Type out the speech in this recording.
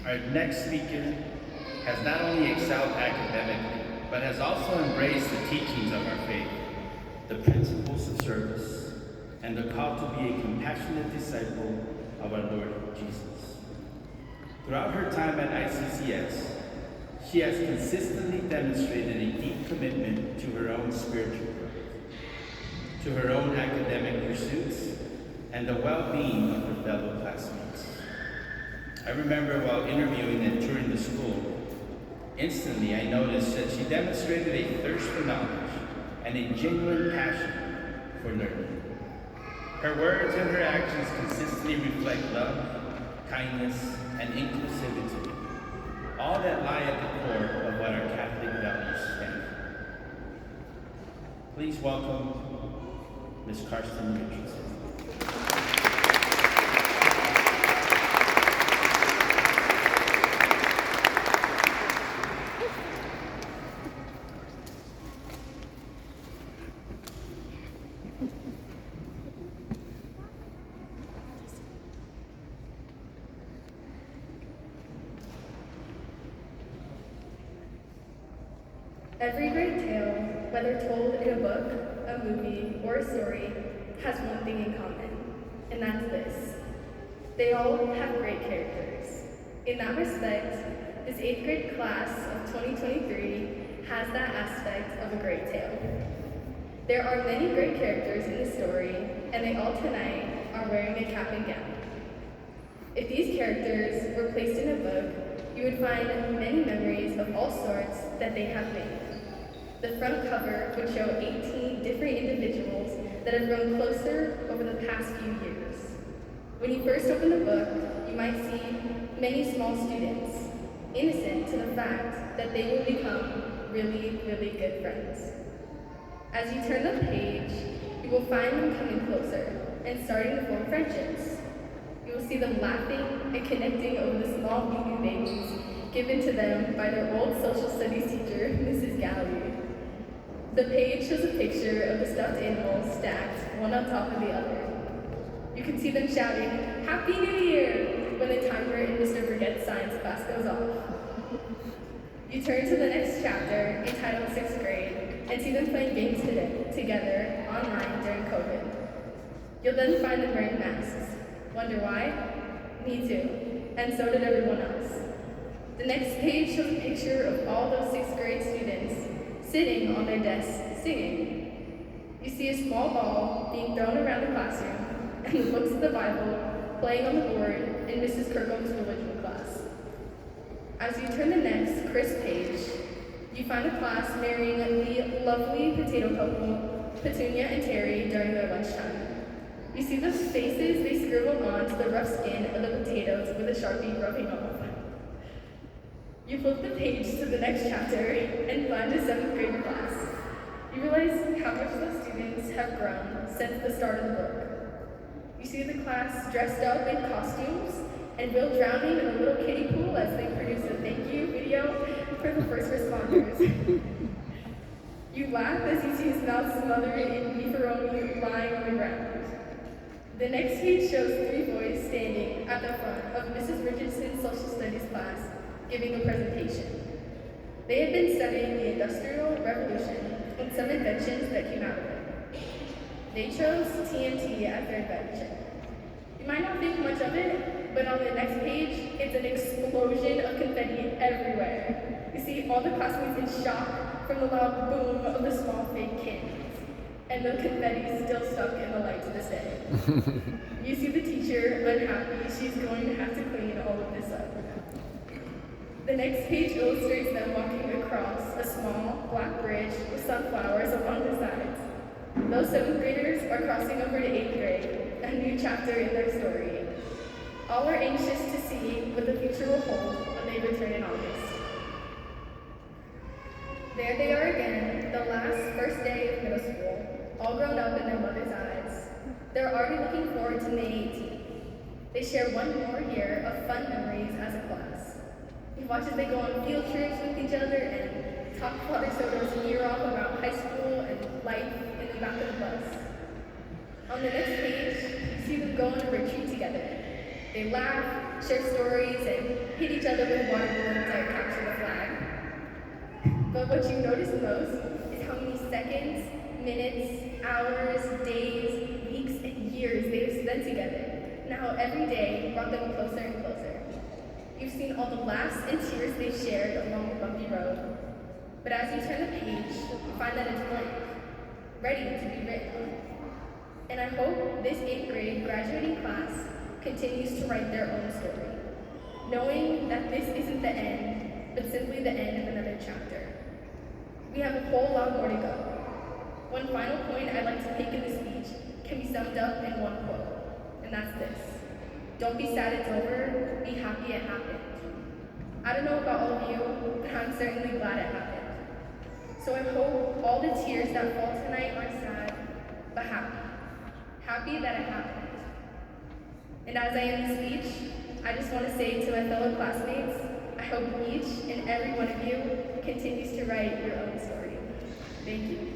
Our next speaker has not only excelled academically, but has also embraced the teachings of our faith, the principles of service, and the call to be a compassionate disciple of our Lord Jesus. Throughout her time at ICCS, she has consistently demonstrated a deep commitment to her own spiritual growth, to her own academic pursuits, and the well-being of her fellow classmates. I remember while interviewing and touring the school, instantly I noticed that she demonstrated a thirst for knowledge and a genuine passion for learning. Her words and her actions consistently reflect love, kindness, and inclusivity, all that lie at the core of what our Catholic values stand for. Please welcome Ms. Karstyn. Every great tale, whether told in a book, a movie, or a story, has one thing in common, and that's this. They all have great characters. In that respect, this 8th grade class of 2023 has that aspect of a great tale. There are many great characters in the story, and they all tonight are wearing a cap and gown. If these characters were placed in a book, you would find many memories of all sorts that they have made. The front cover would show 18 different individuals that have grown closer over the past few years. When you first open the book, you might see many small students, innocent to the fact that they will become really, really good friends. As you turn the page, you will find them coming closer and starting to form friendships. You will see them laughing and connecting over the small voodoo babies given to them by their old social studies teacher, Mrs. Gallery. The page shows a picture of the stuffed animals stacked one on top of the other. You can see them shouting, "Happy New Year!" when the timer in Mr. Burgett's science class goes off. You turn to the next chapter, entitled 6th grade, and see them playing games together online during COVID. You'll then find them wearing masks. Wonder why? Me too, and so did everyone else. The next page shows a picture of all those 6th grade students sitting on their desks singing. You see a small ball being thrown around the classroom and the books of the Bible playing on the board in Mrs. Kirkhope's religion class. As you turn the next crisp page, you find a class marrying the lovely potato couple, Petunia and Terry, during their lunchtime. You see the faces they scribbled onto the rough skin of the potatoes with a Sharpie rubbing off. You flip the page to the next chapter and find a 7th grade class. You realize how much those students have grown since the start of the book. You see the class dressed up in costumes and Bill drowning in a little kiddie pool as they produce a thank you video for the first responders. You laugh as you see his mouth smothered in beefaroni lying on the ground. The next page shows 3 boys standing at the front of Mrs. Richardson's social studies class giving a presentation. They had been studying the Industrial Revolution and some inventions that came out of it. They chose TNT as their invention. You might not think much of it, but on the next page, it's an explosion of confetti everywhere. You see all the classmates in shock from the loud boom of the small fake cannons. And the confetti is still stuck in the light to this day. You see the teacher unhappy she's going to have to clean all of this up. The next page illustrates them walking across a small black bridge with sunflowers along the sides. Those 7th graders are crossing over to 8th grade, a new chapter in their story. All are anxious to see what the future will hold when they return in August. There they are again, the first day of middle school, all grown up in their mother's eyes. They're already looking forward to May 18th. They share one more year of fun memories as a class. You watch as they go on field trips with each other and talk Father Soto's ear off about high school and life in the back of the bus. On the next page, you see them go on a retreat together. They laugh, share stories, and hit each other with water balloons that capture the flag. But what you notice most is how many seconds, minutes, hours, days, weeks, and years they have spent together, and how every day brought them closer and closer. You've seen all the laughs and tears they've shared along the bumpy road. But as you turn the page, you find that it's blank, ready to be written on. And I hope this 8th grade graduating class continues to write their own story, knowing that this isn't the end, but simply the end of another chapter. We have a whole lot more to go. One final point I'd like to make in this speech can be summed up in one quote, and that's this: don't be sad it's over, be happy it happened. I don't know about all of you, but I'm certainly glad it happened. So I hope all the tears that fall tonight aren't sad, but happy. Happy that it happened. And as I end the speech, I just want to say to my fellow classmates, I hope each and every one of you continues to write your own story. Thank you.